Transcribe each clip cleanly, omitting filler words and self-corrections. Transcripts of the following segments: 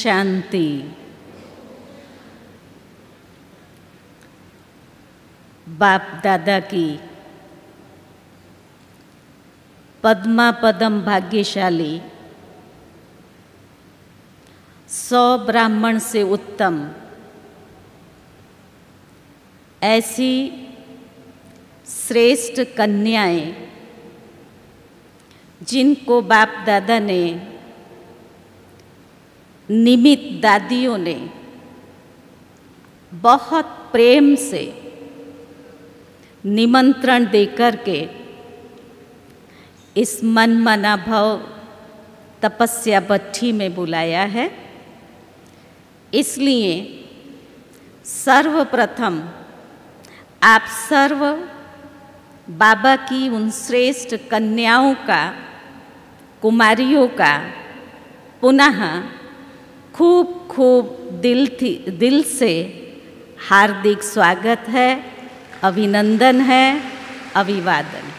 शांति। बाप दादा की पद्मा पदम भाग्यशाली 100 ब्राह्मण से उत्तम ऐसी श्रेष्ठ कन्याएं जिनको बाप दादा ने, निमित्त दादियों ने बहुत प्रेम से निमंत्रण देकर के इस मन मना भव तपस्या भट्ठी में बुलाया है। इसलिए सर्वप्रथम आप सर्व बाबा की उन श्रेष्ठ कन्याओं का, कुमारियों का पुनः खूब खूब दिल से हार्दिक स्वागत है, अभिनंदन है, अभिवादन है।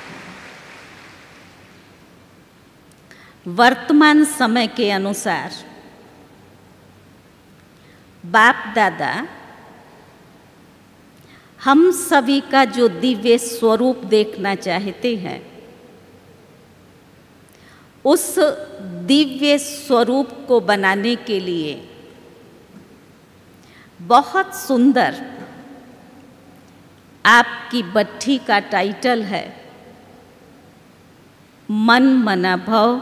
वर्तमान समय के अनुसार बाप दादा हम सभी का जो दिव्य स्वरूप देखना चाहते हैं, उस दिव्य स्वरूप को बनाने के लिए बहुत सुंदर आपकी भट्ठी का टाइटल है मन मना भव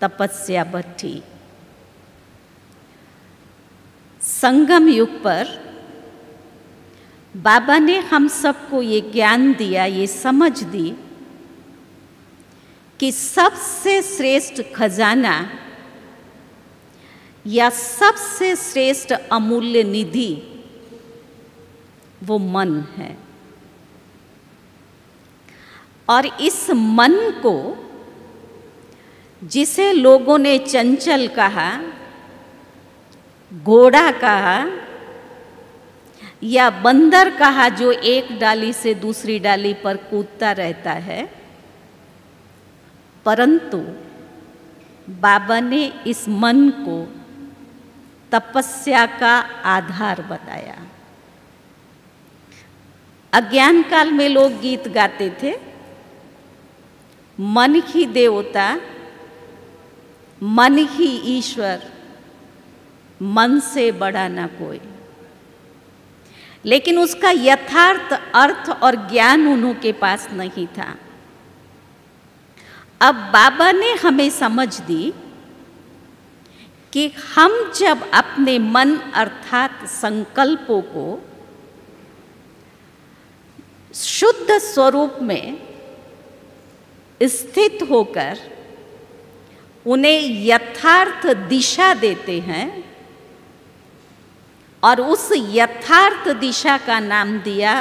तपस्या भट्ठी। संगम युग पर बाबा ने हम सबको ये ज्ञान दिया, ये समझ दी कि सबसे श्रेष्ठ खजाना या सबसे श्रेष्ठ अमूल्य निधि वो मन है। और इस मन को, जिसे लोगों ने चंचल कहा, घोड़ा कहा या बंदर कहा, जो एक डाली से दूसरी डाली पर कूदता रहता है, परंतु बाबा ने इस मन को तपस्या का आधार बताया। अज्ञान काल में लोग गीत गाते थे, मन ही देवता, मन ही ईश्वर, मन से बड़ा ना कोई। लेकिन उसका यथार्थ अर्थ और ज्ञान उन्हों के पास नहीं था। अब बाबा ने हमें समझ दी कि हम जब अपने मन अर्थात संकल्पों को शुद्ध स्वरूप में स्थित होकर उन्हें यथार्थ दिशा देते हैं, और उस यथार्थ दिशा का नाम दिया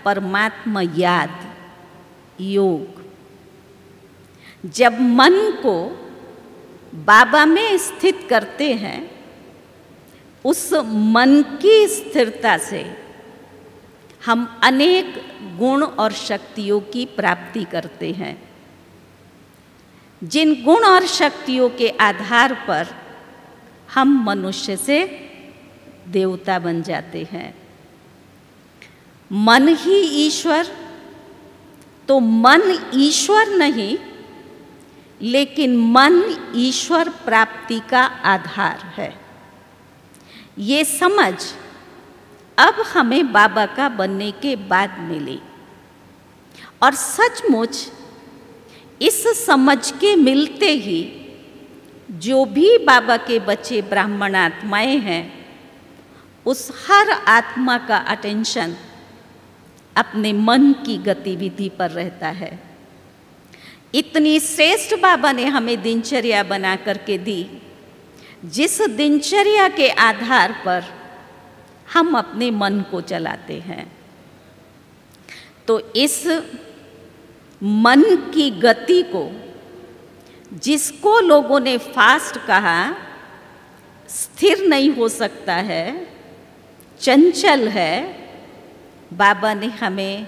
परमात्मा याद, योग। जब मन को बाबा में स्थित करते हैं, उस मन की स्थिरता से हम अनेक गुण और शक्तियों की प्राप्ति करते हैं, जिन गुण और शक्तियों के आधार पर हम मनुष्य से देवता बन जाते हैं। मन ही ईश्वर, तो मन ईश्वर नहीं, लेकिन मन ईश्वर प्राप्ति का आधार है। ये समझ अब हमें बाबा का बनने के बाद मिली, और सचमुच इस समझ के मिलते ही जो भी बाबा के बच्चे ब्राह्मण आत्माएं हैं, उस हर आत्मा का अटेंशन अपने मन की गतिविधि पर रहता है। इतनी श्रेष्ठ बाबा ने हमें दिनचर्या बना करके दी, जिस दिनचर्या के आधार पर हम अपने मन को चलाते हैं। तो इस मन की गति को, जिसको लोगों ने फास्ट कहा, स्थिर नहीं हो सकता है, चंचल है, बाबा ने हमें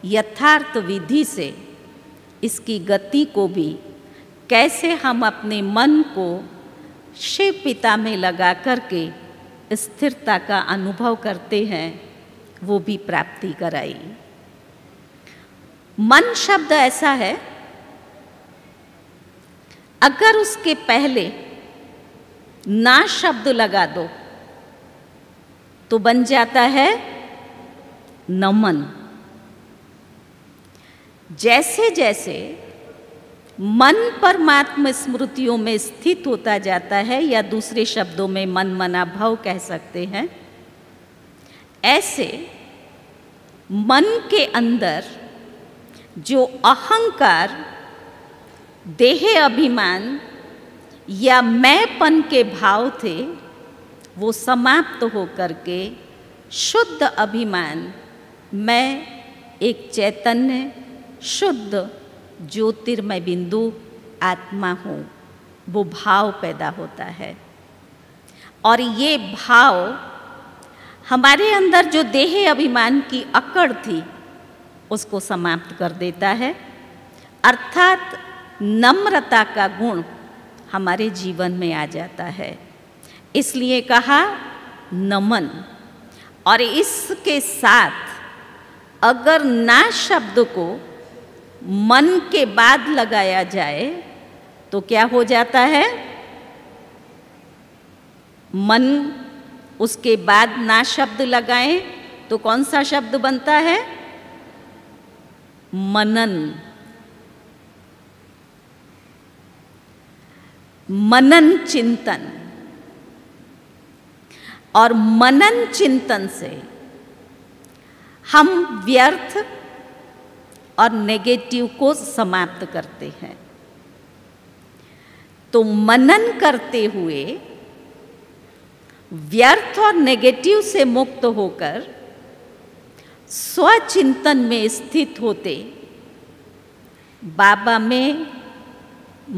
यथार्थ विधि से इसकी गति को भी, कैसे हम अपने मन को शिव पिता में लगा करके स्थिरता का अनुभव करते हैं, वो भी प्राप्ति कराई। मन शब्द ऐसा है, अगर उसके पहले ना शब्द लगा दो तो बन जाता है नमन। जैसे जैसे मन परमात्मा स्मृतियों में स्थित होता जाता है, या दूसरे शब्दों में मन मना भाव कह सकते हैं, ऐसे मन के अंदर जो अहंकार, देह अभिमान या मैंपन के भाव थे, वो समाप्त होकर के शुद्ध अभिमान, मैं एक चैतन्य शुद्ध ज्योतिर्मय बिंदु आत्मा हूँ, वो भाव पैदा होता है। और ये भाव हमारे अंदर जो देह अभिमान की अकड़ थी उसको समाप्त कर देता है, अर्थात नम्रता का गुण हमारे जीवन में आ जाता है। इसलिए कहा नमन। और इसके साथ अगर ना शब्द को मन के बाद लगाया जाए तो क्या हो जाता है? मन उसके बाद ना शब्द लगाएं तो कौन सा शब्द बनता है? मनन। मनन चिंतन। और मनन चिंतन से हम व्यर्थ और नेगेटिव को समाप्त करते हैं। तो मनन करते हुए व्यर्थ और नेगेटिव से मुक्त होकर स्वचिंतन में स्थित होते बाबा में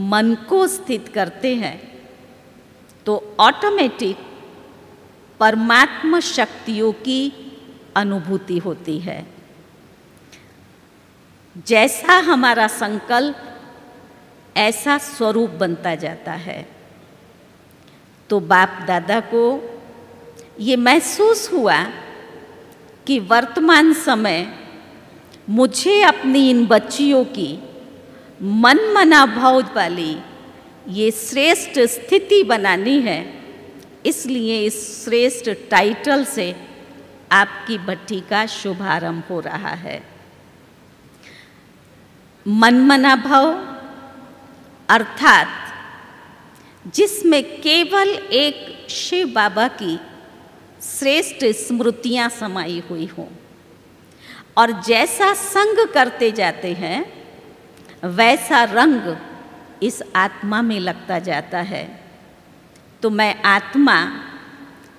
मन को स्थित करते हैं तो ऑटोमेटिक परमात्मा शक्तियों की अनुभूति होती है। जैसा हमारा संकल्प ऐसा स्वरूप बनता जाता है। तो बाप दादा को ये महसूस हुआ कि वर्तमान समय मुझे अपनी इन बच्चियों की मन मना भाव वाली ये श्रेष्ठ स्थिति बनानी है, इसलिए इस श्रेष्ठ टाइटल से आपकी भट्टी का शुभारंभ हो रहा है। मन मना भाव अर्थात जिसमें केवल एक शिव बाबा की श्रेष्ठ स्मृतियां समाई हुई हों, और जैसा संग करते जाते हैं वैसा रंग इस आत्मा में लगता जाता है। तो मैं आत्मा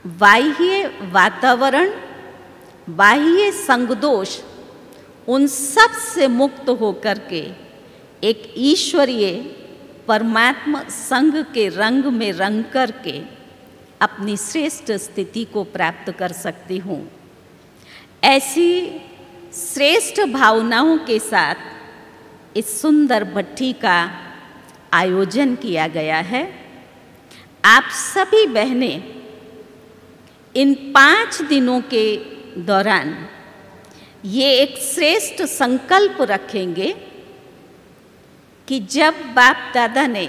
बाह्य वातावरण, बाह्य संगदोष, उन सब से मुक्त होकर के एक ईश्वरीय परमात्मा संग के रंग में रंग करके अपनी श्रेष्ठ स्थिति को प्राप्त कर सकती हूँ। ऐसी श्रेष्ठ भावनाओं के साथ इस सुंदर भट्टी का आयोजन किया गया है। आप सभी बहनें इन 5 दिनों के दौरान ये एक श्रेष्ठ संकल्प रखेंगे कि जब बाप दादा ने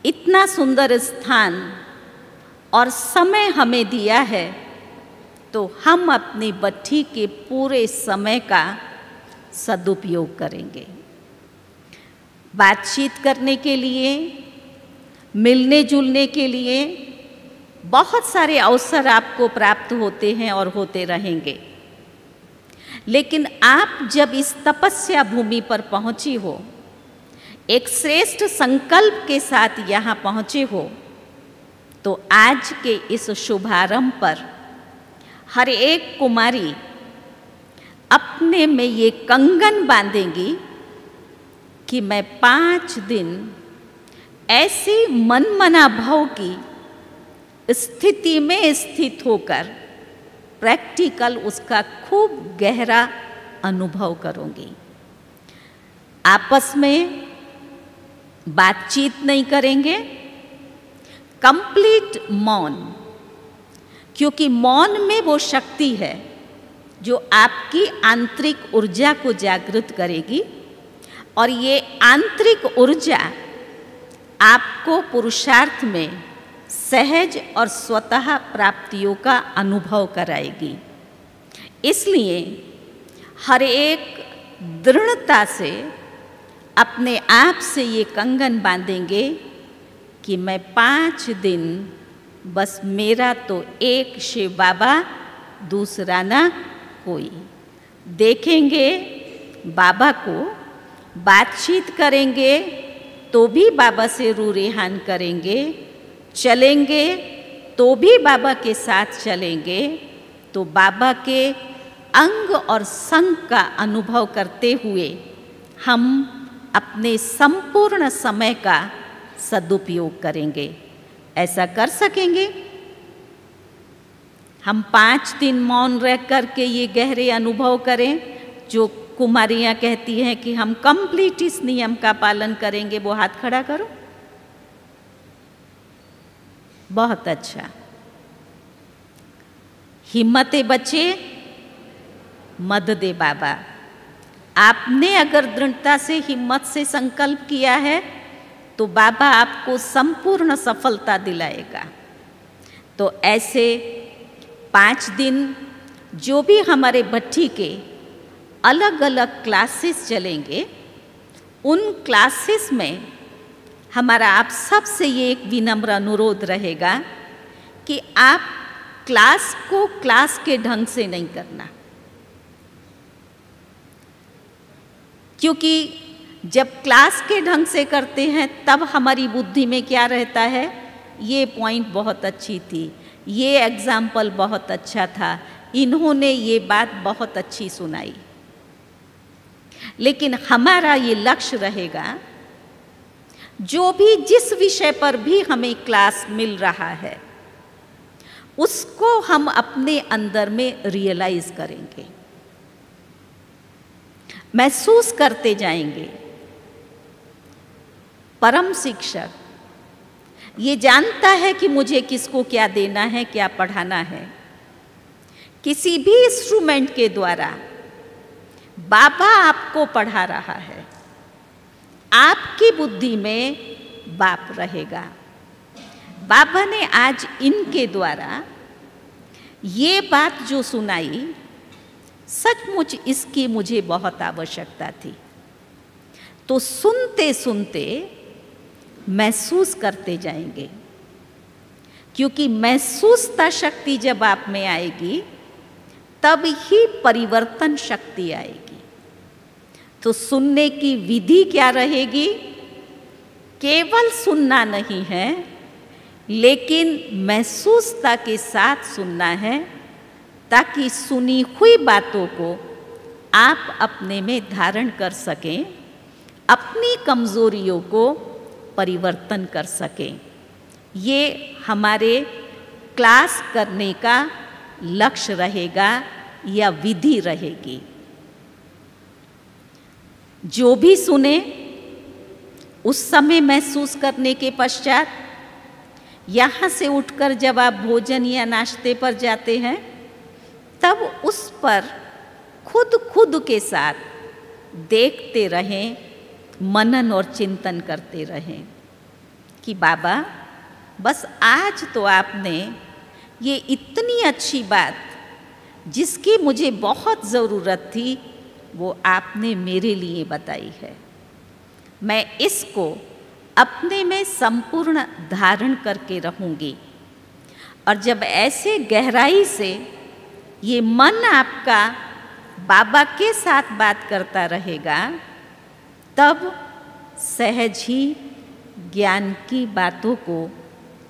इतना सुंदर स्थान और समय हमें दिया है तो हम अपनी भट्टी के पूरे समय का सदुपयोग करेंगे। बातचीत करने के लिए, मिलने जुलने के लिए बहुत सारे अवसर आपको प्राप्त होते हैं और होते रहेंगे। लेकिन आप जब इस तपस्या भूमि पर पहुंची हो, एक श्रेष्ठ संकल्प के साथ यहाँ पहुंचे हो, तो आज के इस शुभारंभ पर हर एक कुमारी अपने में ये कंगन बांधेंगी कि मैं 5 दिन ऐसी मनमना भाव की स्थिति में स्थित होकर प्रैक्टिकल उसका खूब गहरा अनुभव करूंगी। आपस में बातचीत नहीं करेंगे, कंप्लीट मौन, क्योंकि मौन में वो शक्ति है जो आपकी आंतरिक ऊर्जा को जागृत करेगी और ये आंतरिक ऊर्जा आपको पुरुषार्थ में सहज और स्वतः प्राप्तियों का अनुभव कराएगी। इसलिए हर एक दृढ़ता से अपने आप से ये कंगन बांधेंगे कि मैं 5 दिन बस मेरा तो एक शिव बाबा, दूसरा ना कोई। देखेंगे बाबा को, बातचीत करेंगे तो भी बाबा से रू रेहान करेंगे, चलेंगे तो भी बाबा के साथ चलेंगे, तो बाबा के अंग और संग का अनुभव करते हुए हम अपने संपूर्ण समय का सदुपयोग करेंगे। ऐसा कर सकेंगे? हम 5 दिन मौन रह करके ये गहरे अनुभव करें जो कुमारियाँ कहती हैं कि हम कंप्लीट इस नियम का पालन करेंगे। वो हाथ खड़ा करो। बहुत अच्छा। हिम्मते बच्चे, मद दे बाबा। आपने अगर दृढ़ता से, हिम्मत से संकल्प किया है तो बाबा आपको संपूर्ण सफलता दिलाएगा। तो ऐसे 5 दिन जो भी हमारे भट्ठी के अलग अलग क्लासेस चलेंगे, उन क्लासेस में हमारा आप सबसे ये एक विनम्र अनुरोध रहेगा कि आप क्लास को क्लास के ढंग से नहीं करना, क्योंकि जब क्लास के ढंग से करते हैं तब हमारी बुद्धि में क्या रहता है, ये पॉइंट बहुत अच्छी थी, ये एग्जाम्पल बहुत अच्छा था, इन्होंने ये बात बहुत अच्छी सुनाई। लेकिन हमारा ये लक्ष्य रहेगा, जो भी जिस विषय पर भी हमें क्लास मिल रहा है उसको हम अपने अंदर में रियलाइज करेंगे, महसूस करते जाएंगे। परम शिक्षक ये जानता है कि मुझे किसको क्या देना है, क्या पढ़ाना है। किसी भी इंस्ट्रूमेंट के द्वारा बाबा आपको पढ़ा रहा है, आपकी बुद्धि में बाप रहेगा। बाबा ने आज इनके द्वारा ये बात जो सुनाई, सचमुच इसकी मुझे बहुत आवश्यकता थी। तो सुनते सुनते महसूस करते जाएंगे, क्योंकि महसूसता शक्ति जब आप में आएगी तब ही परिवर्तन शक्ति आएगी। तो सुनने की विधि क्या रहेगी? केवल सुनना नहीं है, लेकिन महसूसता के साथ सुनना है, ताकि सुनी हुई बातों को आप अपने में धारण कर सकें, अपनी कमजोरियों को परिवर्तन कर सकें। ये हमारे क्लास करने का लक्ष्य रहेगा या विधि रहेगी। जो भी सुने उस समय महसूस करने के पश्चात, यहाँ से उठकर जब आप भोजन या नाश्ते पर जाते हैं तब उस पर खुद के साथ देखते रहें, मनन और चिंतन करते रहें कि बाबा बस आज तो आपने ये इतनी अच्छी बात जिसकी मुझे बहुत ज़रूरत थी वो आपने मेरे लिए बताई है। मैं इसको अपने में संपूर्ण धारण करके रहूँगी। और जब ऐसे गहराई से ये मन आपका बाबा के साथ बात करता रहेगा, तब सहज ही ज्ञान की बातों को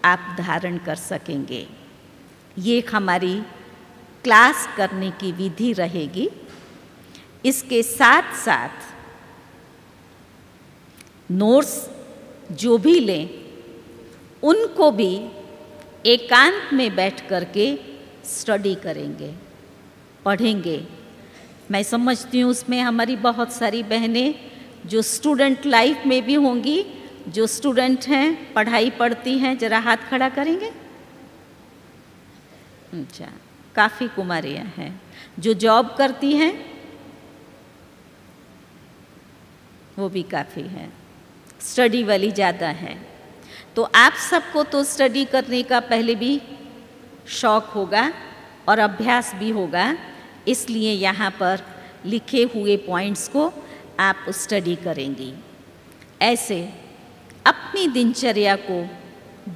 आप धारण कर सकेंगे। ये हमारी क्लास करने की विधि रहेगी। इसके साथ साथ नोट्स जो भी लें उनको भी एकांत में बैठ करके स्टडी करेंगे, पढ़ेंगे। मैं समझती हूँ उसमें हमारी बहुत सारी बहनें जो स्टूडेंट लाइफ में भी होंगी जो स्टूडेंट हैं, पढ़ाई पढ़ती हैं, जरा हाथ खड़ा करेंगे। अच्छा, काफ़ी कुमारियाँ हैं। जो जॉब करती हैं वो भी काफ़ी हैं, स्टडी वाली ज़्यादा हैं। तो आप सबको तो स्टडी करने का पहले भी शौक़ होगा और अभ्यास भी होगा, इसलिए यहाँ पर लिखे हुए पॉइंट्स को आप स्टडी करेंगी। ऐसे अपनी दिनचर्या को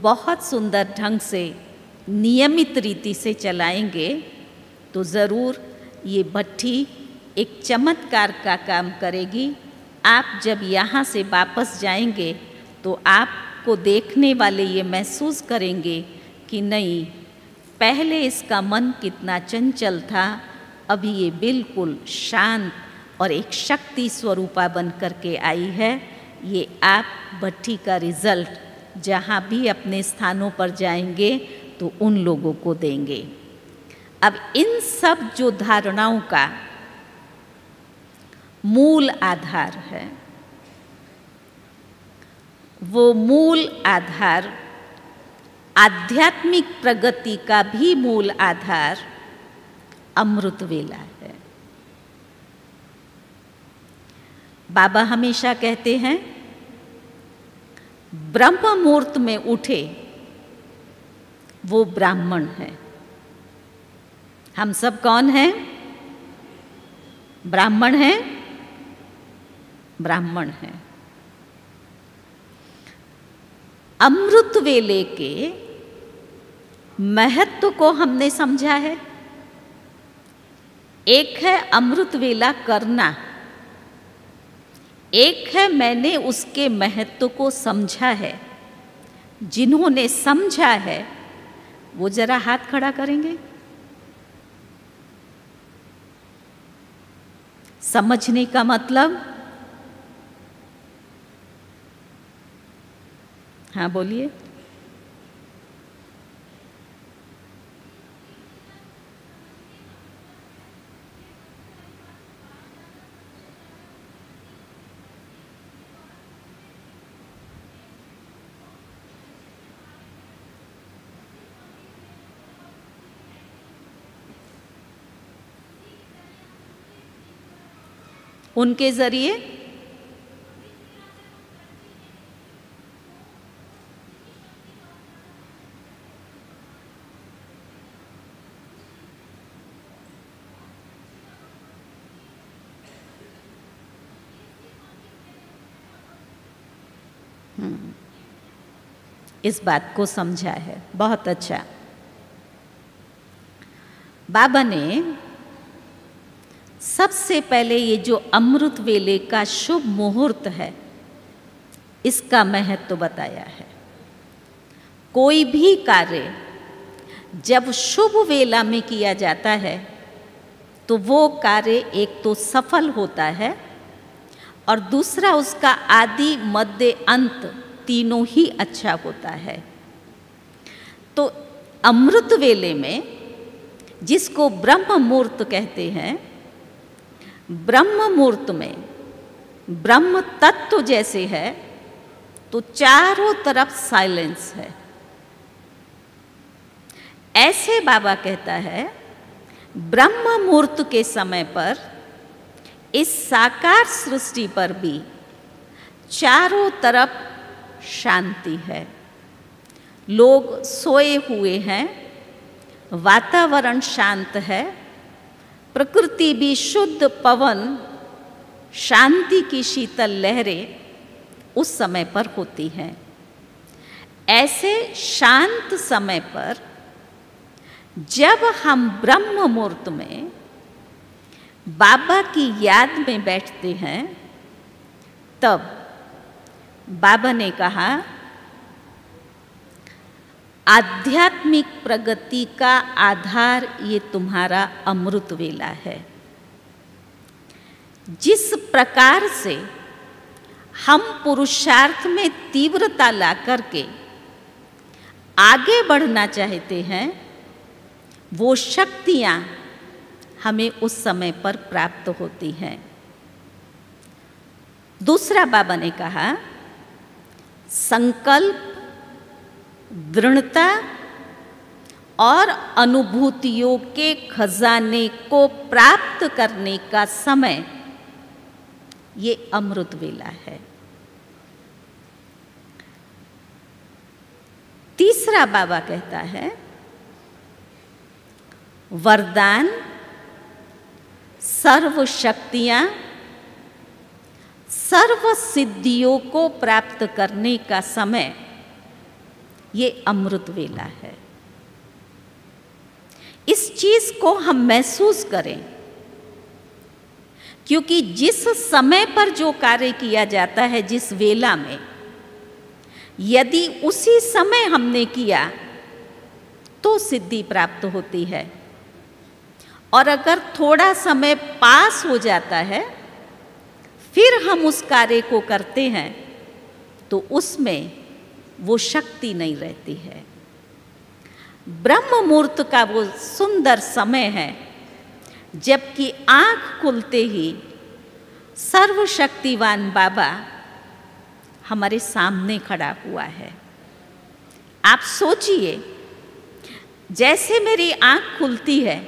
बहुत सुंदर ढंग से नियमित रीति से चलाएंगे तो ज़रूर ये भट्ठी एक चमत्कार का काम करेगी। आप जब यहाँ से वापस जाएंगे तो आपको देखने वाले ये महसूस करेंगे कि नहीं, पहले इसका मन कितना चंचल था, अभी ये बिल्कुल शांत और एक शक्ति स्वरूपा बन कर के आई है। ये आप भट्ठी का रिजल्ट जहाँ भी अपने स्थानों पर जाएंगे तो उन लोगों को देंगे। अब इन सब जो धारणाओं का मूल आधार है, वो मूल आधार आध्यात्मिक प्रगति का भी मूल आधार अमृत वेला है। बाबा हमेशा कहते हैं, ब्रह्म मुहूर्त में उठे वो ब्राह्मण है। हम सब कौन हैं? ब्राह्मण हैं, ब्राह्मण हैं। अमृत वेले के महत्व को हमने समझा है। एक है अमृत वेला करना, एक है मैंने उसके महत्व को समझा है। जिन्होंने समझा है वो जरा हाथ खड़ा करेंगे। समझने का मतलब, हाँ बोलिए। उनके जरिए इस बात को समझा है। बहुत अच्छा। बाबा ने सबसे पहले ये जो अमृत वेले का शुभ मुहूर्त है, इसका महत्व बताया है। कोई भी कार्य जब शुभ वेला में किया जाता है तो वो कार्य एक तो सफल होता है और दूसरा उसका आदि मध्य अंत तीनों ही अच्छा होता है। तो अमृत वेले में, जिसको ब्रह्म मुहूर्त कहते हैं, ब्रह्म मुहूर्त में ब्रह्म तत्व जैसे है तो चारों तरफ साइलेंस है। ऐसे बाबा कहता है, ब्रह्म मुहूर्त के समय पर इस साकार सृष्टि पर भी चारों तरफ शांति है। लोग सोए हुए हैं, वातावरण शांत है, प्रकृति भी शुद्ध पवन, शांति की शीतल लहरें उस समय पर होती हैं। ऐसे शांत समय पर जब हम ब्रह्म मुहूर्त में बाबा की याद में बैठते हैं, तब बाबा ने कहा, आध्यात्मिक प्रगति का आधार ये तुम्हारा अमृत वेला है। जिस प्रकार से हम पुरुषार्थ में तीव्रता ला करके आगे बढ़ना चाहते हैं, वो शक्तियाँ हमें उस समय पर प्राप्त होती हैं। दूसरा बाबा ने कहा, संकल्प, दृढ़ता और अनुभूतियों के खजाने को प्राप्त करने का समय ये अमृत वेला है। तीसरा बाबा कहता है, वरदान, सर्व शक्तियां, सर्व सिद्धियों को प्राप्त करने का समय ये अमृत वेला है। इस चीज को हम महसूस करें, क्योंकि जिस समय पर जो कार्य किया जाता है, जिस वेला में, यदि उसी समय हमने किया तो सिद्धि प्राप्त होती है, और अगर थोड़ा समय पास हो जाता है फिर हम उस कार्य को करते हैं तो उसमें वो शक्ति नहीं रहती है। ब्रह्म मुहूर्त का वो सुंदर समय है जबकि आंख खुलते ही सर्वशक्तिवान बाबा हमारे सामने खड़ा हुआ है। आप सोचिए, जैसे मेरी आंख खुलती है,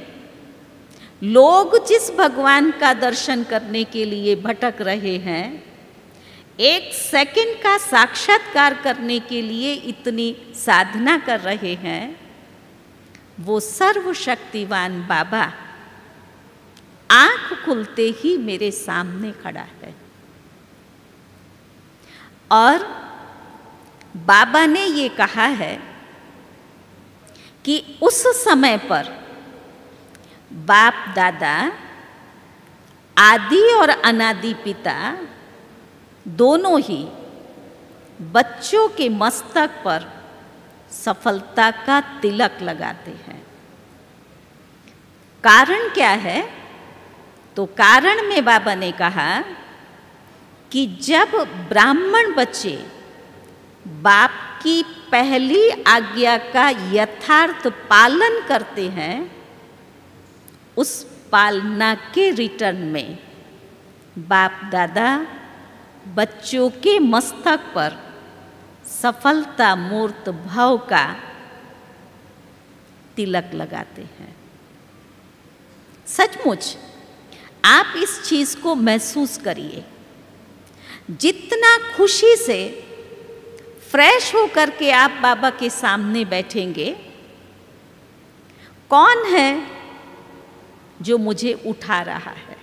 लोग जिस भगवान का दर्शन करने के लिए भटक रहे हैं, एक सेकंड का साक्षात्कार करने के लिए इतनी साधना कर रहे हैं, वो सर्वशक्तिवान बाबा आंख खुलते ही मेरे सामने खड़ा है। और बाबा ने ये कहा है कि उस समय पर बाप दादा, आदि और अनादि पिता दोनों ही बच्चों के मस्तक पर सफलता का तिलक लगाते हैं। कारण क्या है? तो कारण में बाबा ने कहा कि जब ब्राह्मण बच्चे बाप की पहली आज्ञा का यथार्थ पालन करते हैं, उस पालना के रिटर्न में बाप दादा बच्चों के मस्तक पर सफलता मूर्त भाव का तिलक लगाते हैं। सचमुच आप इस चीज को महसूस करिए। जितना खुशी से फ्रेश होकर के आप बाबा के सामने बैठेंगे, कौन है जो मुझे उठा रहा है?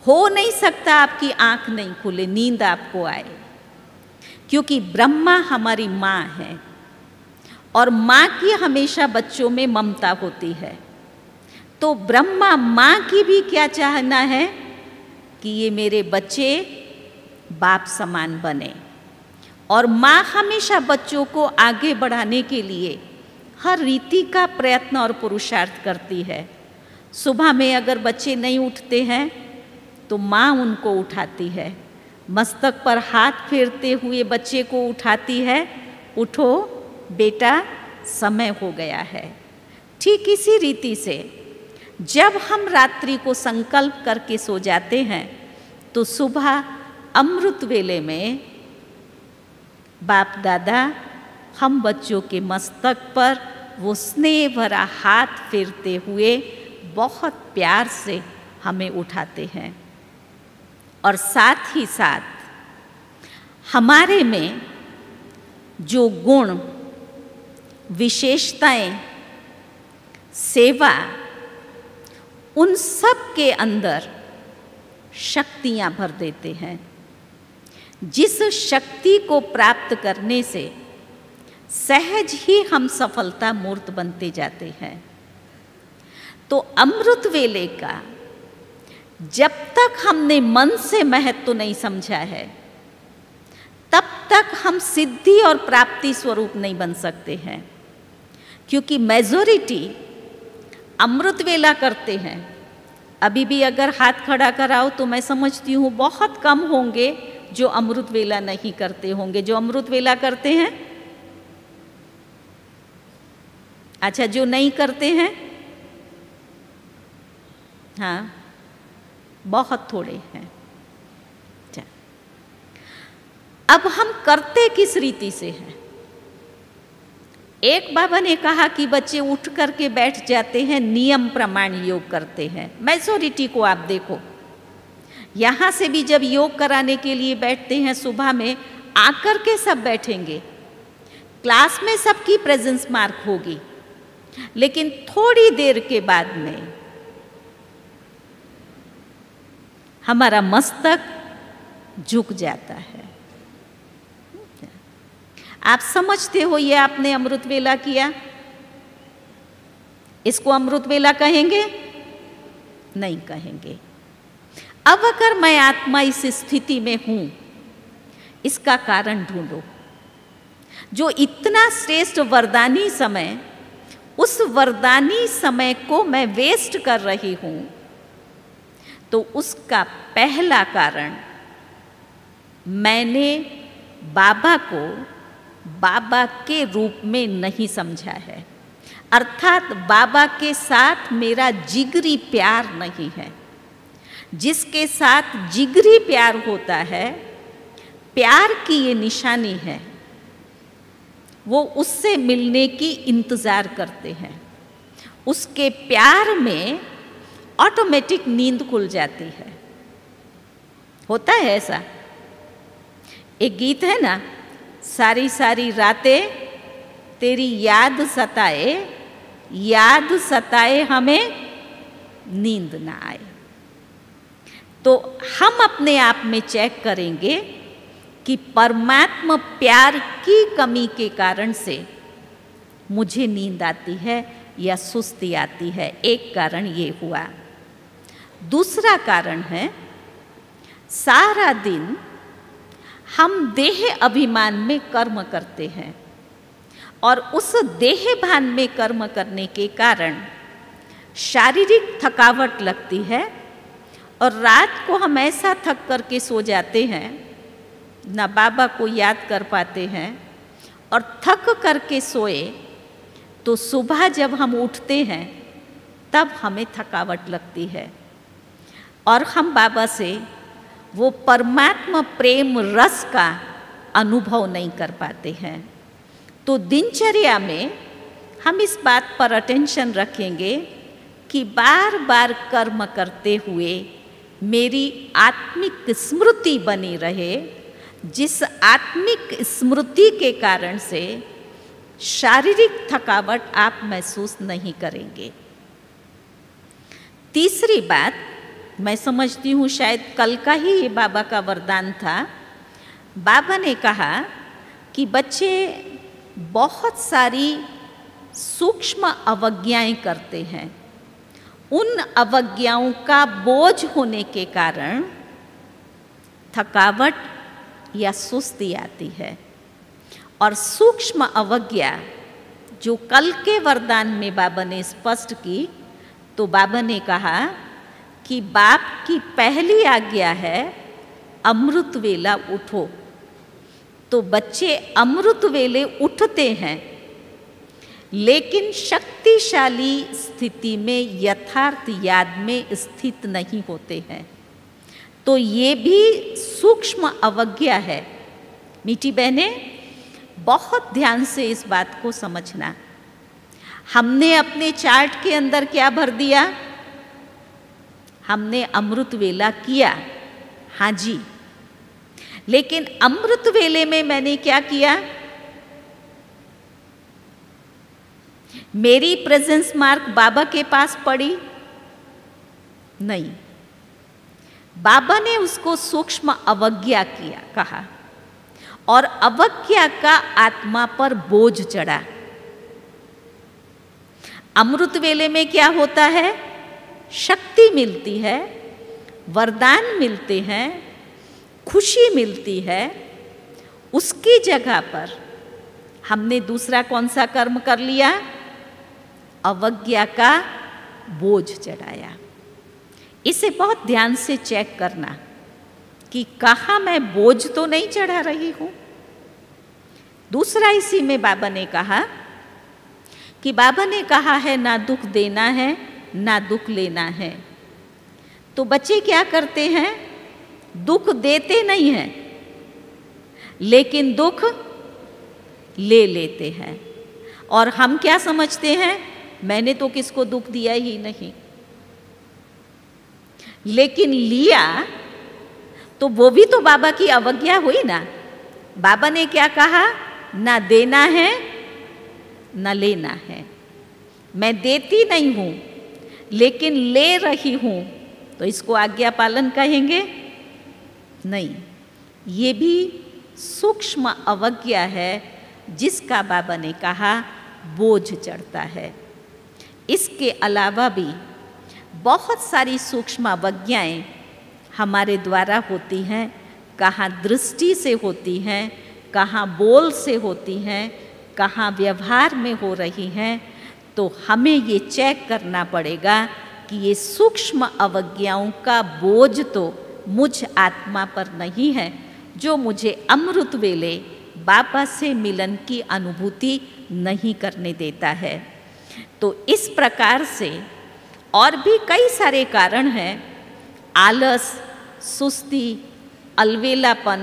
हो नहीं सकता आपकी आंख नहीं खुले, नींद आपको आए, क्योंकि ब्रह्मा हमारी माँ है और माँ की हमेशा बच्चों में ममता होती है। तो ब्रह्मा माँ की भी क्या चाहना है कि ये मेरे बच्चे बाप समान बने, और माँ हमेशा बच्चों को आगे बढ़ाने के लिए हर रीति का प्रयत्न और पुरुषार्थ करती है। सुबह में अगर बच्चे नहीं उठते हैं तो माँ उनको उठाती है, मस्तक पर हाथ फेरते हुए बच्चे को उठाती है, उठो बेटा समय हो गया है। ठीक इसी रीति से जब हम रात्रि को संकल्प करके सो जाते हैं तो सुबह अमृत वेले में बाप दादा हम बच्चों के मस्तक पर वो स्नेह भरा हाथ फेरते हुए बहुत प्यार से हमें उठाते हैं, और साथ ही साथ हमारे में जो गुण, विशेषताएं, सेवा, उन सब के अंदर शक्तियां भर देते हैं, जिस शक्ति को प्राप्त करने से सहज ही हम सफलता मूर्त बनते जाते हैं। तो अमृत वेले का जब तक हमने मन से महत्व नहीं समझा है, तब तक हम सिद्धि और प्राप्ति स्वरूप नहीं बन सकते हैं, क्योंकि मेजॉरिटी अमृत वेला करते हैं। अभी भी अगर हाथ खड़ा कराओ तो मैं समझती हूँ बहुत कम होंगे जो अमृत वेला नहीं करते होंगे। जो अमृत वेला करते हैं, अच्छा, जो नहीं करते हैं, हाँ, बहुत थोड़े हैं। अब हम करते किस रीति से हैं? एक बाबा ने कहा कि बच्चे उठ करके बैठ जाते हैं, नियम प्रमाण योग करते हैं। मेजॉरिटी को आप देखो, यहाँ से भी जब योग कराने के लिए बैठते हैं सुबह में, आकर के सब बैठेंगे, क्लास में सबकी प्रेजेंस मार्क होगी, लेकिन थोड़ी देर के बाद में हमारा मस्तक झुक जाता है। आप समझते हो ये आपने अमृत वेला किया, इसको अमृत वेला कहेंगे? नहीं कहेंगे। अब अगर मैं आत्मा इस स्थिति में हूं, इसका कारण ढूंढो। जो इतना श्रेष्ठ वरदानी समय, उस वरदानी समय को मैं वेस्ट कर रही हूं, तो उसका पहला कारण मैंने बाबा को बाबा के रूप में नहीं समझा है, अर्थात बाबा के साथ मेरा जिगरी प्यार नहीं है। जिसके साथ जिगरी प्यार होता है, प्यार की ये निशानी है, वो उससे मिलने की इंतज़ार करते हैं। उसके प्यार में ऑटोमेटिक नींद खुल जाती है। होता है ऐसा। एक गीत है ना, सारी सारी रातें तेरी याद सताए, याद सताए हमें नींद ना आए। तो हम अपने आप में चेक करेंगे कि परमात्मा प्यार की कमी के कारण से मुझे नींद आती है या सुस्ती आती है। एक कारण ये हुआ। दूसरा कारण है, सारा दिन हम देह अभिमान में कर्म करते हैं और उस देह भान में कर्म करने के कारण शारीरिक थकावट लगती है और रात को हम ऐसा थक करके सो जाते हैं, ना बाबा को याद कर पाते हैं, और थक करके सोए तो सुबह जब हम उठते हैं तब हमें थकावट लगती है और हम बाबा से वो परमात्मा प्रेम रस का अनुभव नहीं कर पाते हैं। तो दिनचर्या में हम इस बात पर अटेंशन रखेंगे कि बार बार कर्म करते हुए मेरी आत्मिक स्मृति बनी रहे, जिस आत्मिक स्मृति के कारण से शारीरिक थकावट आप महसूस नहीं करेंगे। तीसरी बात, मैं समझती हूँ शायद कल का ही ये बाबा का वरदान था। बाबा ने कहा कि बच्चे बहुत सारी सूक्ष्म अवज्ञाएं करते हैं। उन अवज्ञाओं का बोझ होने के कारण थकावट या सुस्ती आती है। और सूक्ष्म अवज्ञा जो कल के वरदान में बाबा ने स्पष्ट की, तो बाबा ने कहा कि बाप की पहली आज्ञा है अमृत वेला उठो। तो बच्चे अमृत वेले उठते हैं, लेकिन शक्तिशाली स्थिति में यथार्थ याद में स्थित नहीं होते हैं। तो ये भी सूक्ष्म अवज्ञा है। मीठी बहनें, बहुत ध्यान से इस बात को समझना। हमने अपने चार्ट के अंदर क्या भर दिया? हमने अमृत वेला किया, हाँ जी, लेकिन अमृत वेले में मैंने क्या किया? मेरी प्रेजेंस मार्क बाबा के पास पड़ी नहीं। बाबा ने उसको सूक्ष्म अवज्ञा किया कहा, और अवज्ञा का आत्मा पर बोझ चढ़ा। अमृत वेले में क्या होता है? शक्ति मिलती है, वरदान मिलते हैं, खुशी मिलती है। उसकी जगह पर हमने दूसरा कौन सा कर्म कर लिया? अवज्ञा का बोझ चढ़ाया। इसे बहुत ध्यान से चेक करना कि कहाँ मैं बोझ तो नहीं चढ़ा रही हूँ। दूसरा इसी में बाबा ने कहा कि बाबा ने कहा है ना दुख देना है ना दुख लेना है। तो बच्चे क्या करते हैं? दुख देते नहीं हैं, लेकिन दुख ले लेते हैं। और हम क्या समझते हैं, मैंने तो किसको दुख दिया ही नहीं। लेकिन लिया तो वो भी तो बाबा की अवज्ञा हुई ना। बाबा ने क्या कहा, ना देना है ना लेना है। मैं देती नहीं हूं लेकिन ले रही हूं, तो इसको आज्ञा पालन कहेंगे? नहीं, ये भी सूक्ष्म अवज्ञा है जिसका बाबा ने कहा बोझ चढ़ता है। इसके अलावा भी बहुत सारी सूक्ष्म अवज्ञाएं हमारे द्वारा होती हैं। कहाँ दृष्टि से होती हैं, कहाँ बोल से होती हैं, कहाँ व्यवहार में हो रही हैं। तो हमें ये चेक करना पड़ेगा कि ये सूक्ष्म अवज्ञाओं का बोझ तो मुझ आत्मा पर नहीं है, जो मुझे अमृत वेले बाबा से मिलन की अनुभूति नहीं करने देता है। तो इस प्रकार से और भी कई सारे कारण हैं। आलस, सुस्ती, अलवेलापन,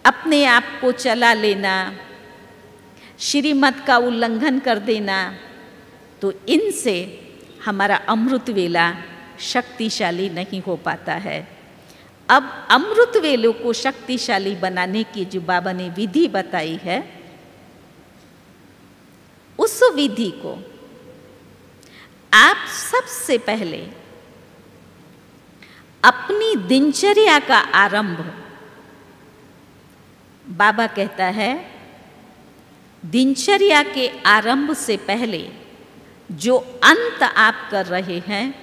अपने आप को चला लेना, श्रीमत का उल्लंघन कर देना, तो इनसे हमारा अमृत वेला शक्तिशाली नहीं हो पाता है। अब अमृत वेलों को शक्तिशाली बनाने की जो बाबा ने विधि बताई है, उस विधि को आप सबसे पहले अपनी दिनचर्या का आरंभ, बाबा कहता है दिनचर्या के आरंभ से पहले जो अंत आप कर रहे हैं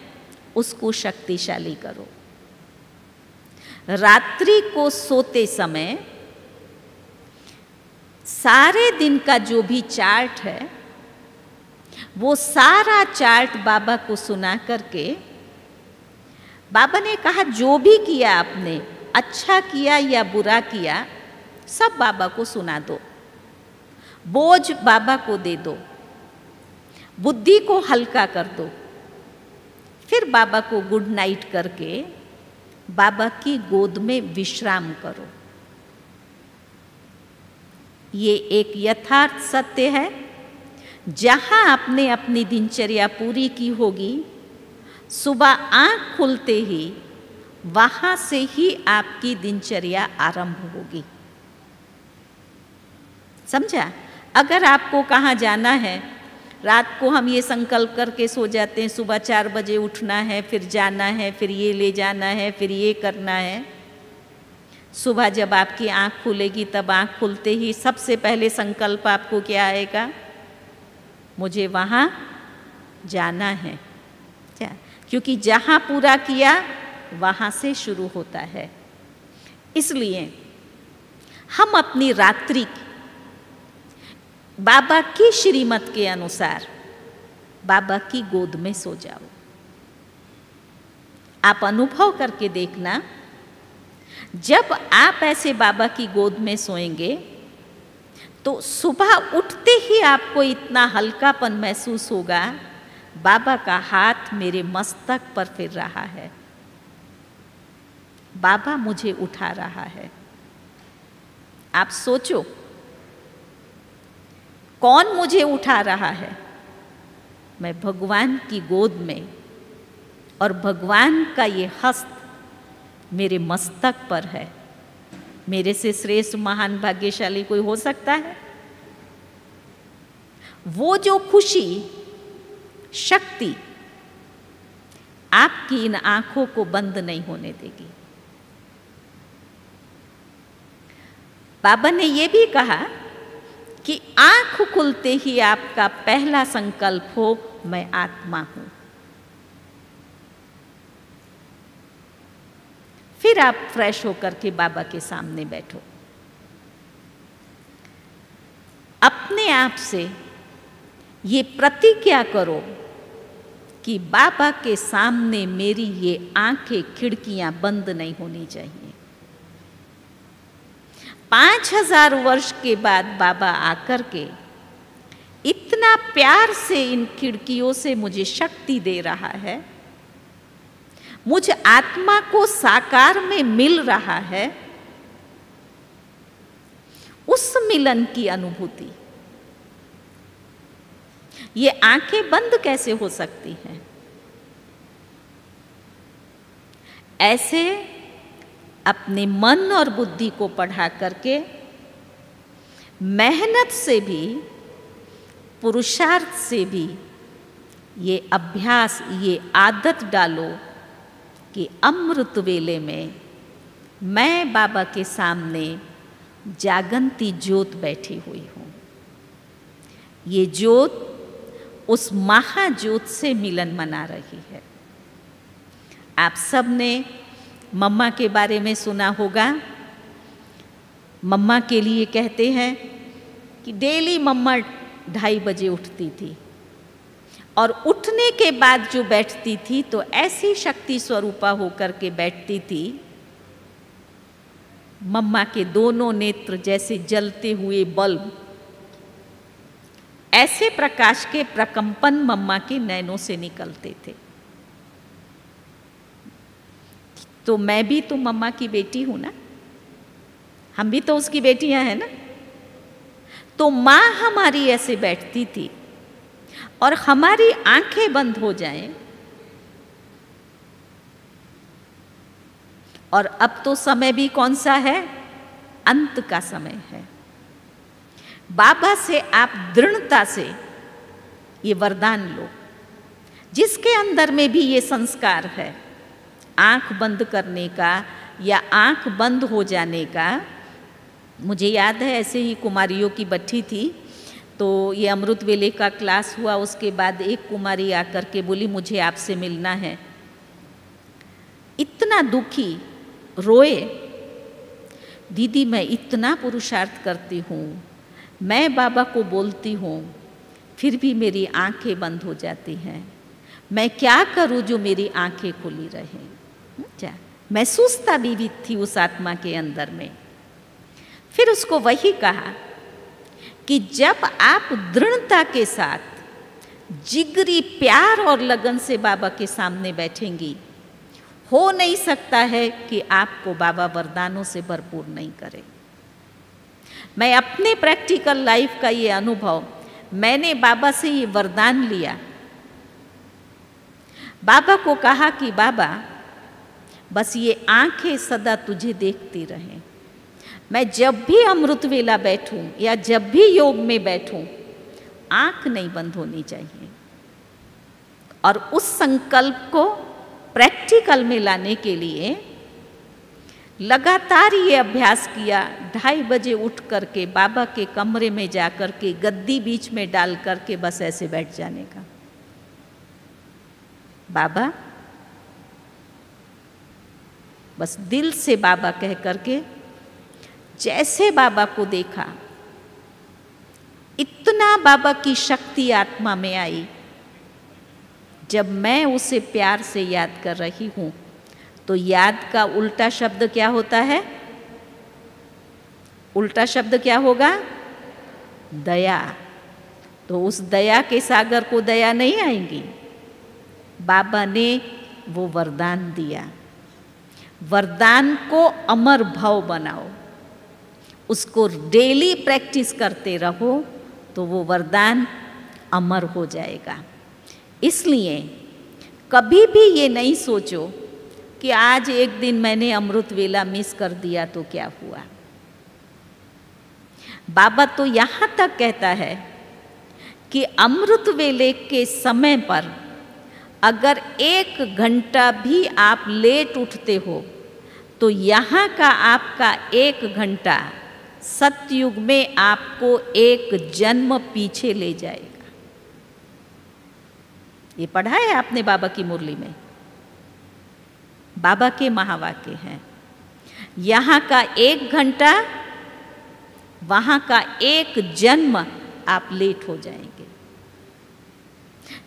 उसको शक्तिशाली करो। रात्रि को सोते समय सारे दिन का जो भी चार्ट है वो सारा चार्ट बाबा को सुना करके, बाबा ने कहा जो भी किया आपने, अच्छा किया या बुरा किया, सब बाबा को सुना दो, बोझ बाबा को दे दो, बुद्धि को हल्का कर दो। फिर बाबा को गुड नाइट करके बाबा की गोद में विश्राम करो। ये एक यथार्थ सत्य है। जहां आपने अपनी दिनचर्या पूरी की होगी, सुबह आंख खुलते ही वहां से ही आपकी दिनचर्या आरंभ होगी। समझा? अगर आपको कहाँ जाना है, रात को हम ये संकल्प करके सो जाते हैं सुबह 4 बजे उठना है, फिर जाना है, फिर ये ले जाना है, फिर ये करना है। सुबह जब आपकी आंख खुलेगी तब आंख खुलते ही सबसे पहले संकल्प आपको क्या आएगा? मुझे वहाँ जाना है। क्या? क्योंकि जहाँ पूरा किया वहाँ से शुरू होता है। इसलिए हम अपनी रात्रि बाबा की श्रीमत के अनुसार बाबा की गोद में सो जाओ। आप अनुभव करके देखना, जब आप ऐसे बाबा की गोद में सोएंगे तो सुबह उठते ही आपको इतना हल्कापन महसूस होगा, बाबा का हाथ मेरे मस्तक पर फिर रहा है, बाबा मुझे उठा रहा है। आप सोचो, कौन मुझे उठा रहा है? मैं भगवान की गोद में, और भगवान का ये हस्त मेरे मस्तक पर है। मेरे से श्रेष्ठ महान भाग्यशाली कोई हो सकता है? वो जो खुशी, शक्ति आपकी इन आंखों को बंद नहीं होने देगी। बाबा ने ये भी कहा कि आंख खुलते ही आपका पहला संकल्प हो, मैं आत्मा हूं। फिर आप फ्रेश होकर के बाबा के सामने बैठो। अपने आप से ये प्रतिज्ञा करो कि बाबा के सामने मेरी ये आंखें, खिड़कियां बंद नहीं होनी चाहिए। 5000 वर्ष के बाद बाबा आकर के इतना प्यार से इन खिड़कियों से मुझे शक्ति दे रहा है, मुझ आत्मा को साकार में मिल रहा है। मिलन की अनुभूति, ये आंखें बंद कैसे हो सकती हैं? ऐसे अपने मन और बुद्धि को पढ़ा करके मेहनत से भी, पुरुषार्थ से भी ये अभ्यास, ये आदत डालो कि अमृत वेले में मैं बाबा के सामने जागंती ज्योत बैठी हुई हूँ। ये ज्योत उस महाज्योत से मिलन मना रही है। आप सब ने मम्मा के बारे में सुना होगा। मम्मा के लिए कहते हैं कि डेली मम्मा 2:30 बजे उठती थी और उठने के बाद जो बैठती थी तो ऐसी शक्ति स्वरूपा होकर के बैठती थी, मम्मा के दोनों नेत्र जैसे जलते हुए बल्ब, ऐसे प्रकाश के प्रकंपन मम्मा के नैनों से निकलते थे। तो मैं भी तो मम्मा की बेटी हूं ना, हम भी तो उसकी बेटियां हैं ना। तो माँ हमारी ऐसे बैठती थी और हमारी आंखें बंद हो जाएं, और अब तो समय भी कौन सा है? अंत का समय है। बाबा से आप दृढ़ता से ये वरदान लो, जिसके अंदर में भी ये संस्कार है आंख बंद करने का या आंख बंद हो जाने का। मुझे याद है ऐसे ही कुमारियों की बट्ठी थी, तो ये अमृत वेले का क्लास हुआ, उसके बाद एक कुमारी आकर के बोली मुझे आपसे मिलना है। इतना दुखी, रोए, दीदी मैं इतना पुरुषार्थ करती हूँ, मैं बाबा को बोलती हूँ, फिर भी मेरी आंखें बंद हो जाती हैं, मैं क्या करूँ जो मेरी आंखें खुली रहें। क्या महसूसता भी थी उस आत्मा के अंदर में। फिर उसको वही कहा कि जब आप दृढ़ता के साथ जिगरी प्यार और लगन से बाबा के सामने बैठेंगी, हो नहीं सकता है कि आपको बाबा वरदानों से भरपूर नहीं करे। मैं अपने प्रैक्टिकल लाइफ का ये अनुभव, मैंने बाबा से ये वरदान लिया, बाबा को कहा कि बाबा बस ये आंखें सदा तुझे देखती रहें। मैं जब भी अमृत वेला बैठूं या जब भी योग में बैठूं, आंख नहीं बंद होनी चाहिए। और उस संकल्प को प्रैक्टिकल में लाने के लिए लगातार ये अभ्यास किया। 2:30 बजे उठ करके बाबा के कमरे में जा कर के गद्दी बीच में डाल करके बस ऐसे बैठ जाने का। बाबा, बस दिल से बाबा कह करके, जैसे बाबा को देखा, इतना बाबा की शक्ति आत्मा में आई। जब मैं उसे प्यार से याद कर रही हूं, तो याद का उल्टा शब्द क्या होता है? उल्टा शब्द क्या होगा? दया। तो उस दया के सागर को दया नहीं आएंगी। बाबा ने वो वरदान दिया। वरदान को अमर भाव बनाओ, उसको डेली प्रैक्टिस करते रहो, तो वो वरदान अमर हो जाएगा। इसलिए कभी भी ये नहीं सोचो कि आज एक दिन मैंने अमृत वेला मिस कर दिया तो क्या हुआ। बाबा तो यहाँ तक कहता है कि अमृत वेले के समय पर अगर 1 घंटा भी आप लेट उठते हो, तो यहाँ का आपका 1 घंटा सतयुग में आपको 1 जन्म पीछे ले जाएगा। ये पढ़ा है आपने बाबा की मुरली में, बाबा के महावाक्य हैं। यहाँ का 1 घंटा, वहाँ का 1 जन्म आप लेट हो जाएंगे।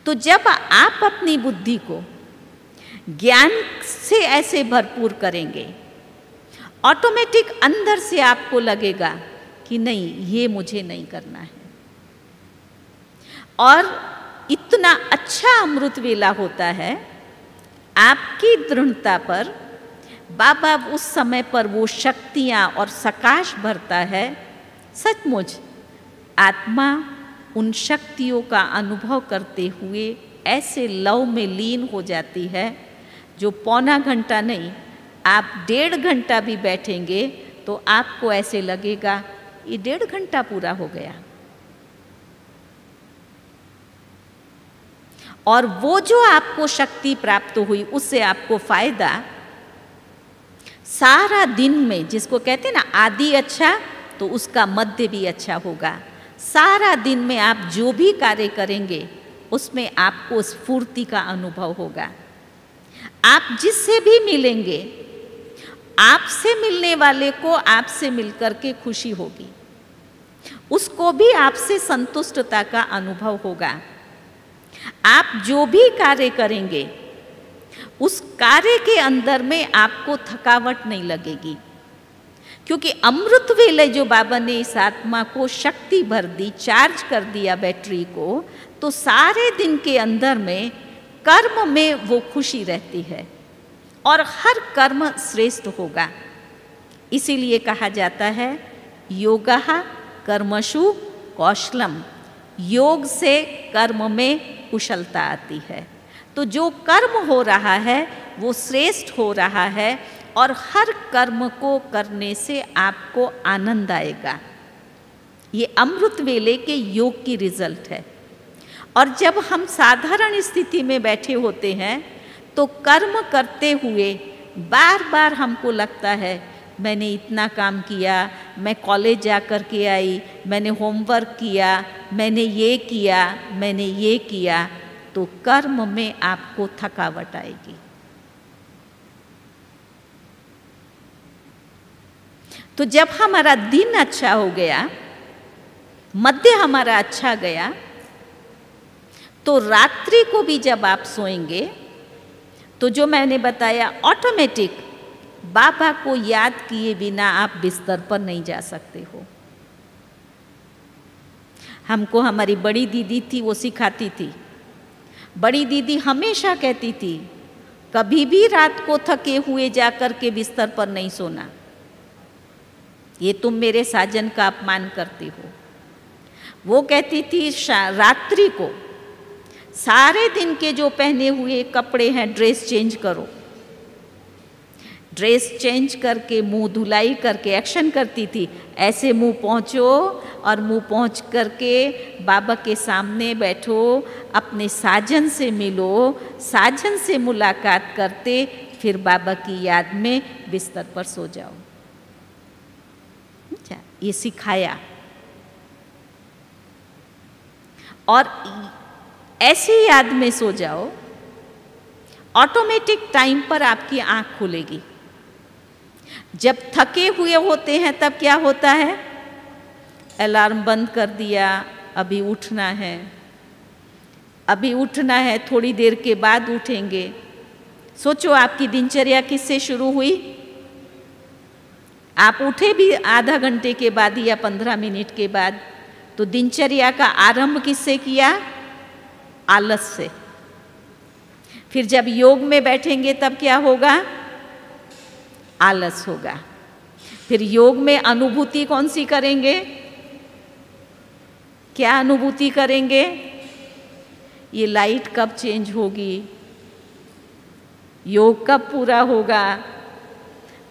तो जब आप अपनी बुद्धि को ज्ञान से ऐसे भरपूर करेंगे, ऑटोमेटिक अंदर से आपको लगेगा कि नहीं, ये मुझे नहीं करना है। और इतना अच्छा अमृत वेला होता है, आपकी दृढ़ता पर बाबा उस समय पर वो शक्तियाँ और सकाश भरता है सचमुच आत्मा उन शक्तियों का अनुभव करते हुए ऐसे लव में लीन हो जाती है जो पौना घंटा नहीं, आप 1.5 घंटा भी बैठेंगे तो आपको ऐसे लगेगा ये 1.5 घंटा पूरा हो गया। और वो जो आपको शक्ति प्राप्त हुई उससे आपको फायदा सारा दिन में, जिसको कहते हैं ना आदि अच्छा तो उसका मध्य भी अच्छा होगा। सारा दिन में आप जो भी कार्य करेंगे उसमें आपको स्फूर्ति का अनुभव होगा। आप जिससे भी मिलेंगे, आपसे मिलने वाले को आपसे मिलकर के खुशी होगी, उसको भी आपसे संतुष्टता का अनुभव होगा। आप जो भी कार्य करेंगे उस कार्य के अंदर में आपको थकावट नहीं लगेगी, क्योंकि अमृत वेले जो बाबा ने इस आत्मा को शक्ति भर दी, चार्ज कर दिया बैटरी को, तो सारे दिन के अंदर में कर्म में वो खुशी रहती है और हर कर्म श्रेष्ठ होगा। इसीलिए कहा जाता है योगः कर्मसु कौशलम, योग से कर्म में कुशलता आती है। तो जो कर्म हो रहा है वो श्रेष्ठ हो रहा है और हर कर्म को करने से आपको आनंद आएगा। ये अमृत वेले के योग की रिजल्ट है। और जब हम साधारण स्थिति में बैठे होते हैं तो कर्म करते हुए बार बार हमको लगता है मैंने इतना काम किया, मैं कॉलेज जा कर के आई, मैंने होमवर्क किया, मैंने ये किया, मैंने ये किया, तो कर्म में आपको थकावट आएगी। तो जब हमारा दिन अच्छा हो गया, मध्य हमारा अच्छा गया, तो रात्रि को भी जब आप सोएंगे तो जो मैंने बताया ऑटोमेटिक बाबा को याद किए बिना आप बिस्तर पर नहीं जा सकते हो। हमको हमारी बड़ी दीदी थी, वो सिखाती थी। बड़ी दीदी हमेशा कहती थी कभी भी रात को थके हुए जाकर के बिस्तर पर नहीं सोना, ये तुम मेरे साजन का अपमान करती हो। वो कहती थी रात्रि को सारे दिन के जो पहने हुए कपड़े हैं ड्रेस चेंज करो। ड्रेस चेंज करके मुंह धुलाई करके एक्शन करती थी, ऐसे मुंह पहुँचो और मुंह पहुँच करके बाबा के सामने बैठो, अपने साजन से मिलो, साजन से मुलाकात करते फिर बाबा की याद में बिस्तर पर सो जाओ। अच्छा, ये सिखाया। और ऐसी याद में सो जाओ, ऑटोमेटिक टाइम पर आपकी आंख खुलेगी। जब थके हुए होते हैं तब क्या होता है, अलार्म बंद कर दिया, अभी उठना है, अभी उठना है, थोड़ी देर के बाद उठेंगे। सोचो आपकी दिनचर्या किससे शुरू हुई? आप उठे भी आधा घंटे के बाद या 15 मिनट के बाद, तो दिनचर्या का आरंभ किससे किया? आलस से। फिर जब योग में बैठेंगे तब क्या होगा? आलस होगा। फिर योग में अनुभूति कौन सी करेंगे? क्या अनुभूति करेंगे? ये लाइट कब चेंज होगी, योग कब पूरा होगा।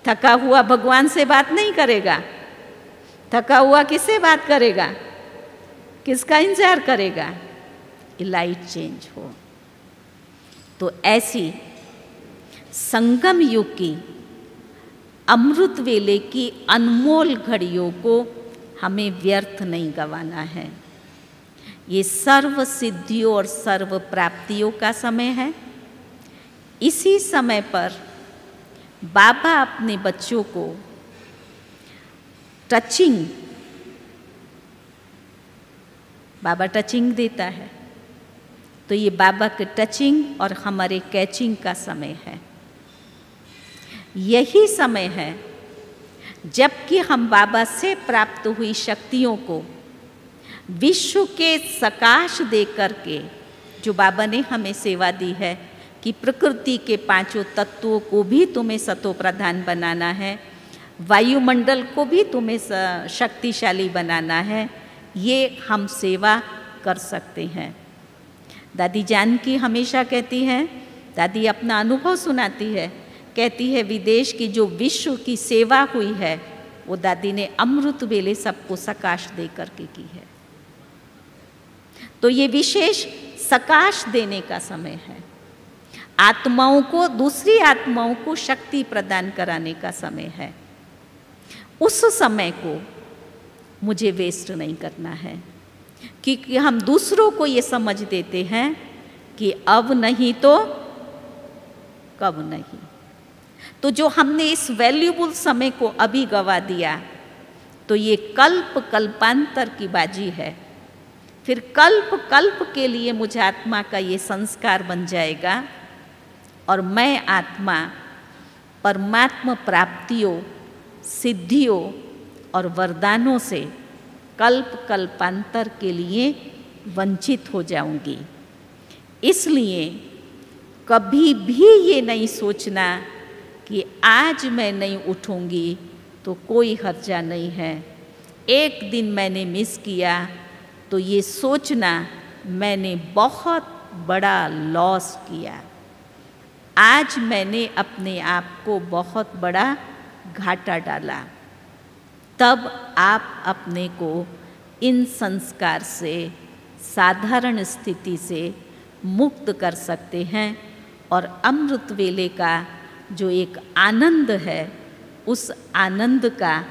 थका हुआ भगवान से बात नहीं करेगा, थका हुआ किससे बात करेगा, किसका इंतजार करेगा? ये लाइट चेंज हो। तो ऐसी संगम युग की अमृत वेले की अनमोल घड़ियों को हमें व्यर्थ नहीं गंवाना है। ये सर्व सिद्धियों और सर्व प्राप्तियों का समय है। इसी समय पर बाबा अपने बच्चों को टचिंग, बाबा टचिंग देता है, तो ये बाबा के टचिंग और हमारे कैचिंग का समय है। यही समय है जबकि हम बाबा से प्राप्त हुई शक्तियों को विश्व के सकाश दे करके, जो बाबा ने हमें सेवा दी है कि प्रकृति के 5 तत्वों को भी तुम्हें सतो प्रधान बनाना है, वायुमंडल को भी तुम्हें शक्तिशाली बनाना है, ये हम सेवा कर सकते हैं। दादी जानकी हमेशा कहती हैं, दादी अपना अनुभव सुनाती है, कहती है विदेश की जो विश्व की सेवा हुई है वो दादी ने अमृत वेले सबको सकाश दे करके की है। तो ये विशेष सकाश देने का समय है, आत्माओं को, दूसरी आत्माओं को शक्ति प्रदान कराने का समय है। उस समय को मुझे वेस्ट नहीं करना है, क्योंकि हम दूसरों को ये समझ देते हैं कि अब नहीं तो कब नहीं। तो जो हमने इस वैल्यूबल समय को अभी गवा दिया, तो ये कल्प कल्पांतर की बाजी है। फिर कल्प कल्प के लिए मुझे आत्मा का ये संस्कार बन जाएगा और मैं आत्मा परमात्मा प्राप्तियों, सिद्धियों और वरदानों से कल्प कल्पांतर के लिए वंचित हो जाऊंगी। इसलिए कभी भी ये नहीं सोचना कि आज मैं नहीं उठूंगी तो कोई हर्जा नहीं है, एक दिन मैंने मिस किया तो ये सोचना मैंने बहुत बड़ा लॉस किया, आज मैंने अपने आप को बहुत बड़ा घाटा डाला। तब आप अपने को इन संस्कार से, साधारण स्थिति से मुक्त कर सकते हैं और अमृत वेले का जो एक आनंद है उस आनंद का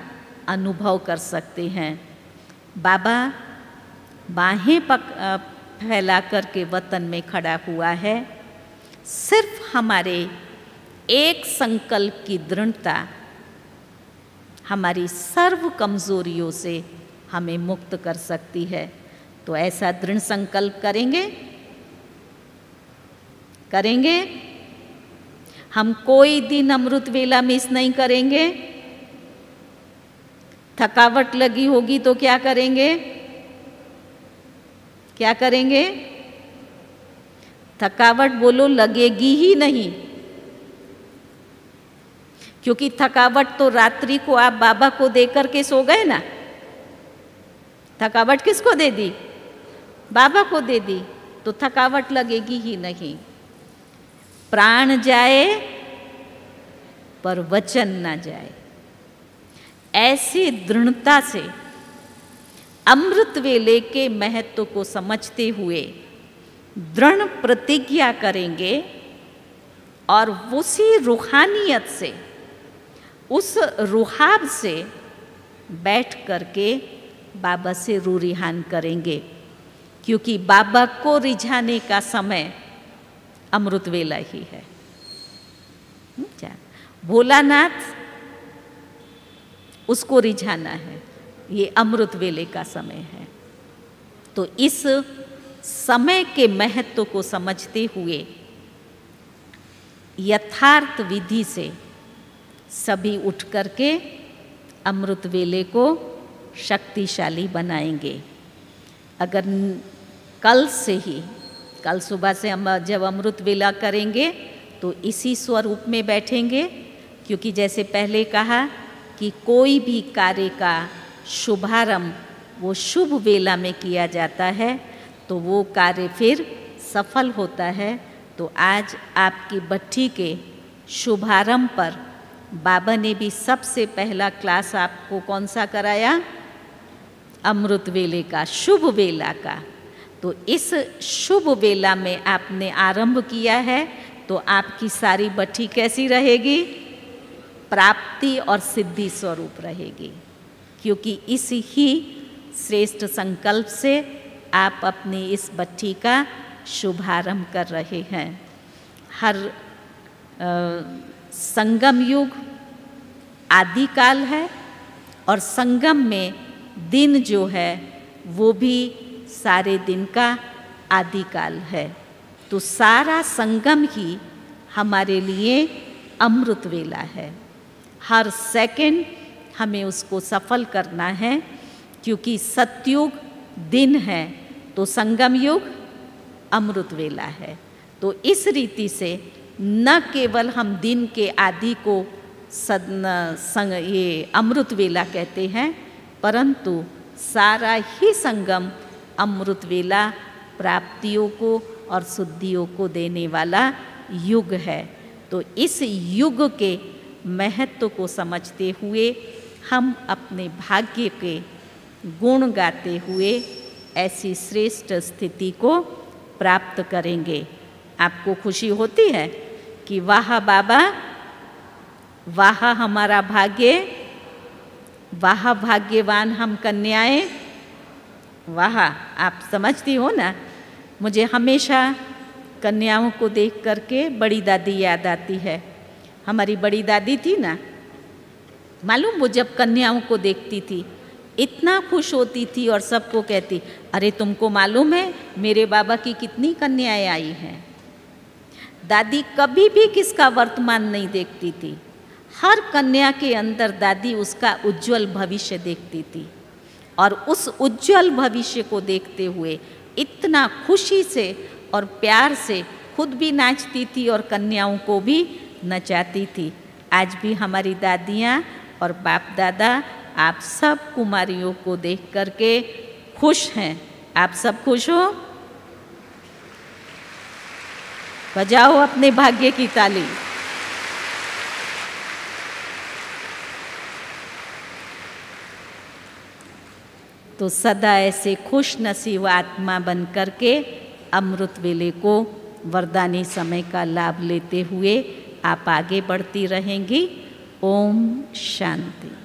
अनुभव कर सकते हैं। बाबा बाहें फैला कर के वतन में खड़ा हुआ है। सिर्फ हमारे एक संकल्प की दृढ़ता हमारी सर्व कमजोरियों से हमें मुक्त कर सकती है। तो ऐसा दृढ़ संकल्प करेंगे। हम कोई दिन अमृत वेला मिस नहीं करेंगे। थकावट लगी होगी तो क्या करेंगे? थकावट बोलो लगेगी ही नहीं, क्योंकि थकावट तो रात्रि को आप बाबा को दे करके सो गए ना। थकावट किसको दे दी? बाबा को दे दी, तो थकावट लगेगी ही नहीं। प्राण जाए पर वचन ना जाए, ऐसी दृढ़ता से अमृत वेले के महत्व को समझते हुए दृढ़ प्रतिज्ञा करेंगे और उसी रूहानियत से, उस रुहाब से बैठ करके बाबा से रू रिहान करेंगे, क्योंकि बाबा को रिझाने का समय अमृत वेला ही है। भोलानाथ उसको रिझाना है, ये अमृत वेले का समय है। तो इस समय के महत्व को समझते हुए यथार्थ विधि से सभी उठ करके अमृत वेले को शक्तिशाली बनाएंगे। अगर कल से ही, कल सुबह से हम जब अमृत वेला करेंगे तो इसी स्वरूप में बैठेंगे, क्योंकि जैसे पहले कहा कि कोई भी कार्य का शुभारंभ वो शुभ वेला में किया जाता है तो वो कार्य फिर सफल होता है। तो आज आपकी भट्ठी के शुभारंभ पर बाबा ने भी सबसे पहला क्लास आपको कौन सा कराया? अमृत वेले का, शुभ वेला का। तो इस शुभ वेला में आपने आरंभ किया है तो आपकी सारी भट्ठी कैसी रहेगी? प्राप्ति और सिद्धि स्वरूप रहेगी, क्योंकि इस ही श्रेष्ठ संकल्प से आप अपनी इस भट्ठी का शुभारंभ कर रहे हैं। हर संगम युग आदिकाल है और संगम में दिन जो है वो भी सारे दिन का आदिकाल है। तो सारा संगम ही हमारे लिए अमृत वेला है। हर सेकंड हमें उसको सफल करना है, क्योंकि सतयुग दिन है तो संगम युग अमृत वेला है। तो इस रीति से न केवल हम दिन के आदि को ये अमृत वेला कहते हैं, परंतु सारा ही संगम अमृत वेला प्राप्तियों को और शुद्धियों को देने वाला युग है। तो इस युग के महत्व को समझते हुए हम अपने भाग्य के गुण गाते हुए ऐसी श्रेष्ठ स्थिति को प्राप्त करेंगे। आपको खुशी होती है कि वाह बाबा, वाह हमारा भाग्य, वाह भाग्यवान हम कन्याएं, वाह। आप समझती हो ना, मुझे हमेशा कन्याओं को देख करके बड़ी दादी याद आती है। हमारी बड़ी दादी थी ना, मालूम वो जब कन्याओं को देखती थी इतना खुश होती थी और सबको कहती, अरे तुमको मालूम है मेरे बाबा की कितनी कन्याएं आई हैं। दादी कभी भी किसका वर्तमान नहीं देखती थी, हर कन्या के अंदर दादी उसका उज्जवल भविष्य देखती थी और उस उज्जवल भविष्य को देखते हुए इतना खुशी से और प्यार से खुद भी नाचती थी और कन्याओं को भी नचाती थी। आज भी हमारी दादियाँ और बाप दादा आप सब कुमारियों को देख करके खुश हैं। आप सब खुश हो? बजाओ अपने भाग्य की ताली। तो सदा ऐसे खुश नसीब आत्मा बन करके अमृत वेले को वरदानी समय का लाभ लेते हुए आप आगे बढ़ती रहेंगी। ओम शांति।